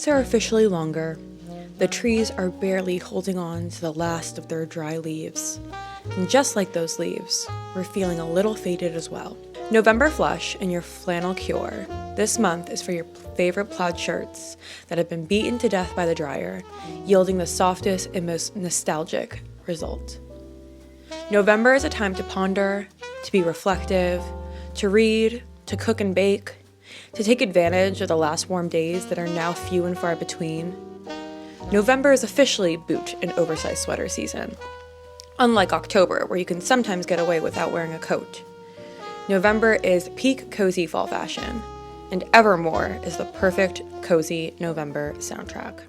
nights are officially longer. The trees are barely holding on to the last of their dry leaves. And just like those leaves, we're feeling a little faded as well. November flush in your flannel cure. This month is for your favorite plaid shirts that have been beaten to death by the dryer, yielding the softest and most nostalgic result. November is a time to ponder, to be reflective, to read, to cook and bake, to take advantage of the last warm days that are now few and far between. November is officially boot and oversized sweater season. Unlike October, where you can sometimes get away without wearing a coat. November is peak cozy fall fashion, and Evermore is the perfect cozy November soundtrack.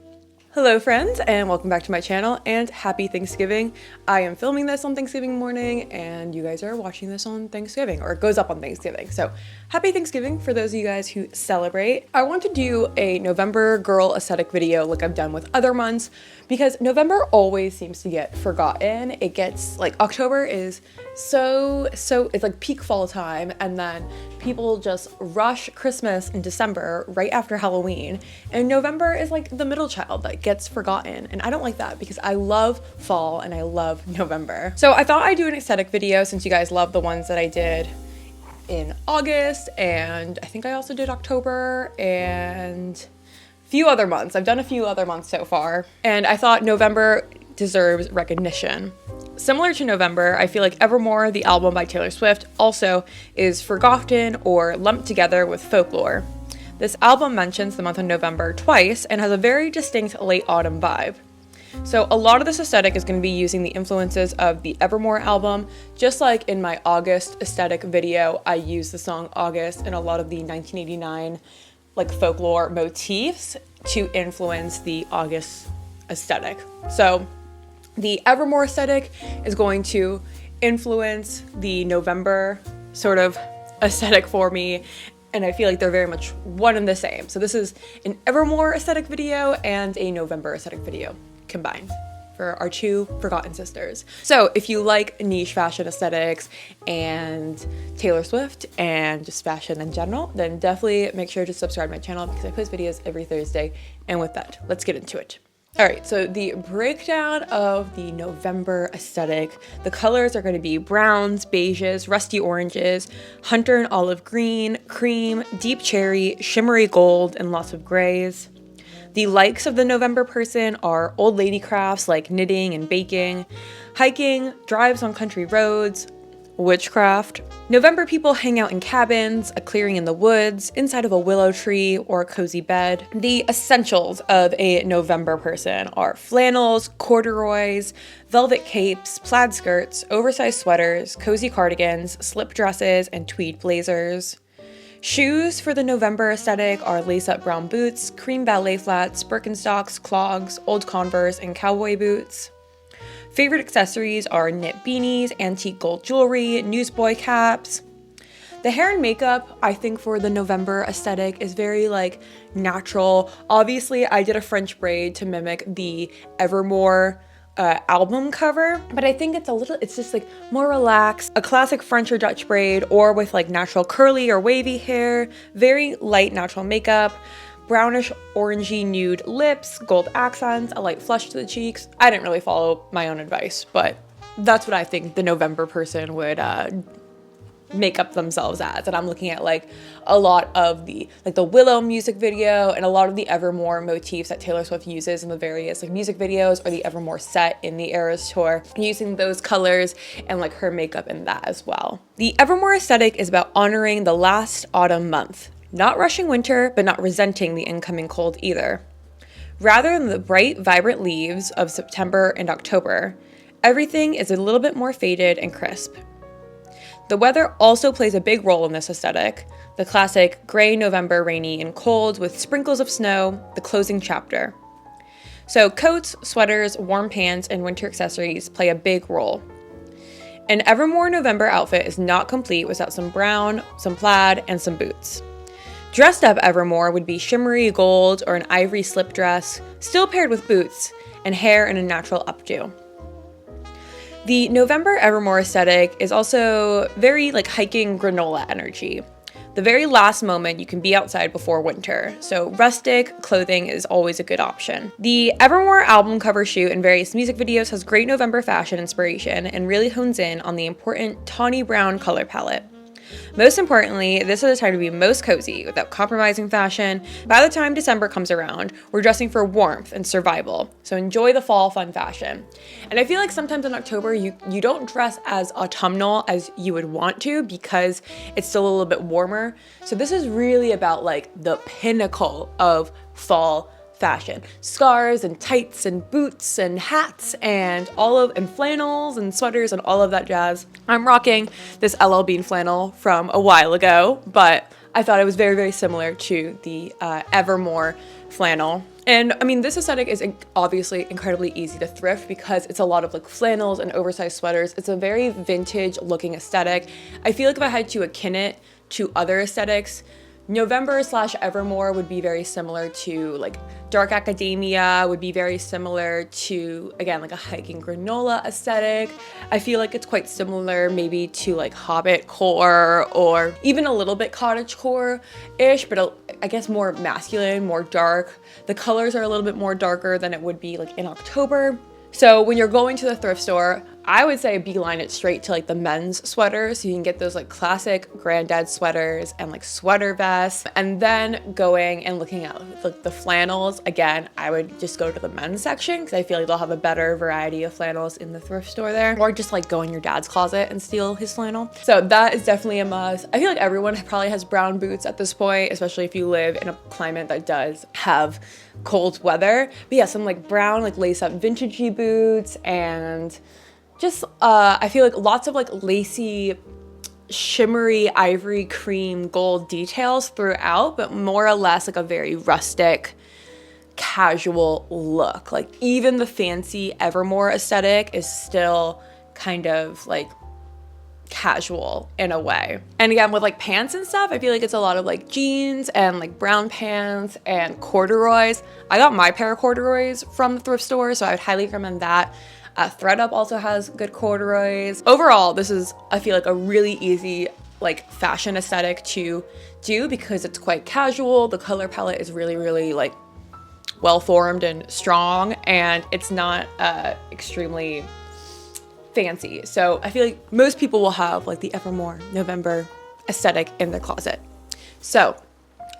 Hello friends, and welcome back to my channel, and happy Thanksgiving. I am filming this on Thanksgiving morning, and you guys are watching this on Thanksgiving, or it goes up on Thanksgiving. So happy Thanksgiving for those of you guys who celebrate. I want to do a November girl aesthetic video like I've done with other months, because November always seems to get forgotten. It gets, like, October is so it's like peak fall time, and then people just rush Christmas in December right after Halloween, and November is like the middle child that gets forgotten, and I don't like that because I love fall and I love November. So I thought I'd do an aesthetic video since you guys love the ones that I did in August, and I think I also did October and a few other months. I've done a few other months so far, and I thought November deserves recognition. Similar to November, I feel like Evermore, the album by Taylor Swift, also is forgotten or lumped together with folklore. This album mentions the month of November twice and has a very distinct late autumn vibe. So a lot of this aesthetic is going to be using the influences of the Evermore album, just like in my August aesthetic video, I used the song August and a lot of the 1989 like folklore motifs to influence the August aesthetic. So the Evermore aesthetic is going to influence the November sort of aesthetic for me, and I feel like they're very much one and the same. So this is an Evermore aesthetic video and a November aesthetic video combined for our two forgotten sisters. So if you like niche fashion aesthetics and Taylor Swift and just fashion in general, then definitely make sure to subscribe to my channel because I post videos every Thursday. And with that, let's get into it. All right, so the breakdown of the November aesthetic, the colors are going to be browns, beiges, rusty oranges, hunter and olive green, cream, deep cherry, shimmery gold, and lots of grays. The likes of the November person are old lady crafts like knitting and baking, hiking, drives on country roads, witchcraft. November people hang out in cabins, a clearing in the woods, inside of a willow tree, or a cozy bed. The essentials of a November person are flannels, corduroys, velvet capes, plaid skirts, oversized sweaters, cozy cardigans, slip dresses, and tweed blazers. Shoes for the November aesthetic are lace-up brown boots, cream ballet flats, Birkenstocks, clogs, old Converse, and cowboy boots. Favorite accessories are knit beanies, antique gold jewelry, newsboy caps. The hair and makeup, I think for the November aesthetic is very like natural. Obviously, I did a French braid to mimic the Evermore album cover, but I think it's just like more relaxed, a classic French or Dutch braid, or with like natural curly or wavy hair, very light natural makeup, brownish orangey nude lips, gold accents, a light flush to the cheeks. I didn't really follow my own advice, but that's what I think the November person would make up themselves as. And I'm looking at like a lot of the Willow music video and a lot of the Evermore motifs that Taylor Swift uses in the various like music videos, or the Evermore set in the Eras tour, using those colors and like her makeup in that as well. The Evermore aesthetic is about honoring the last autumn month. Not rushing winter, but not resenting the incoming cold either. Rather than the bright, vibrant leaves of September and October, everything is a little bit more faded and crisp. The weather also plays a big role in this aesthetic. The classic gray November, rainy and cold with sprinkles of snow, the closing chapter. So coats, sweaters, warm pants, and winter accessories play a big role. An Evermore November outfit is not complete without some brown, some plaid, and some boots. Dressed up Evermore would be shimmery gold or an ivory slip dress, still paired with boots, and hair in a natural updo. The November Evermore aesthetic is also very like hiking granola energy. the very last moment you can be outside before winter, so rustic clothing is always a good option. The Evermore album cover shoot and various music videos has great November fashion inspiration and really hones in on the important tawny brown color palette. Most importantly, this is a time to be most cozy without compromising fashion. By the time December comes around, we're dressing for warmth and survival, so enjoy the fall fun fashion. And I feel like sometimes in October, you don't dress as autumnal as you would want to because it's still a little bit warmer. So this is really about like the pinnacle of fall fashion. Scarves and tights and boots and hats and flannels and sweaters and all of that jazz. I'm rocking this LL Bean flannel from a while ago, but I thought it was very, very similar to the Evermore flannel. And I mean, this aesthetic is obviously incredibly easy to thrift because it's a lot of like flannels and oversized sweaters. It's a very vintage looking aesthetic. I feel like if I had to akin it to other aesthetics, November/Evermore would be very similar to like dark academia, would be very similar to, again, like a hiking granola aesthetic. I feel like it's quite similar maybe to like Hobbit core or even a little bit cottage core-ish, but I guess more masculine, more dark. The colors are a little bit more darker than it would be like in October. So when you're going to the thrift store, I would say beeline it straight to like the men's sweaters. So you can get those like classic granddad sweaters and like sweater vests. And then going and looking at like the flannels, again, I would just go to the men's section because I feel like they'll have a better variety of flannels in the thrift store there. Or just like go in your dad's closet and steal his flannel. So that is definitely a must. I feel like everyone probably has brown boots at this point, especially if you live in a climate that does have cold weather. But yeah, some like brown, like lace up vintagey boots and just, I feel like lots of like lacy, shimmery, ivory, cream, gold details throughout, but more or less like a very rustic, casual look. Like even the fancy Evermore aesthetic is still kind of like casual in a way. And again, with like pants and stuff, I feel like it's a lot of like jeans and like brown pants and corduroys. I got my pair of corduroys from the thrift store, so I would highly recommend that. ThredUp also has good corduroys. Overall, this is, I feel like, a really easy like fashion aesthetic to do because it's quite casual. The color palette is really, really like well formed and strong, and it's not extremely fancy. So I feel like most people will have like the Evermore November aesthetic in their closet. So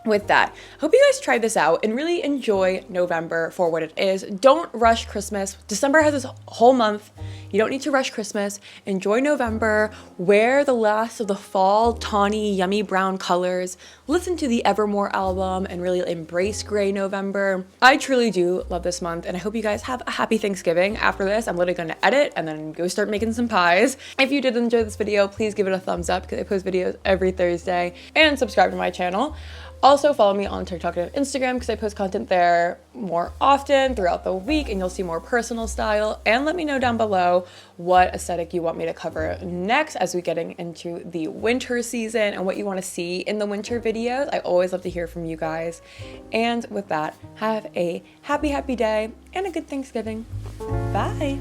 with that, hope you guys try this out and really enjoy November for what it is. Don't rush Christmas. December has this whole month. You don't need to rush Christmas. Enjoy November. Wear the last of the fall, tawny, yummy brown colors. Listen to the Evermore album and really embrace gray November. I truly do love this month, and I hope you guys have a happy Thanksgiving. After this, I'm literally going to edit and then go start making some pies. If you did enjoy this video, please give it a thumbs up because I post videos every Thursday, and subscribe to my channel. Also follow me on TikTok and Instagram because I post content there more often throughout the week, and you'll see more personal style. And let me know down below what aesthetic you want me to cover next as we getting into the winter season and what you want to see in the winter videos. I always love to hear from you guys. And with that, have a happy day and a good Thanksgiving. Bye.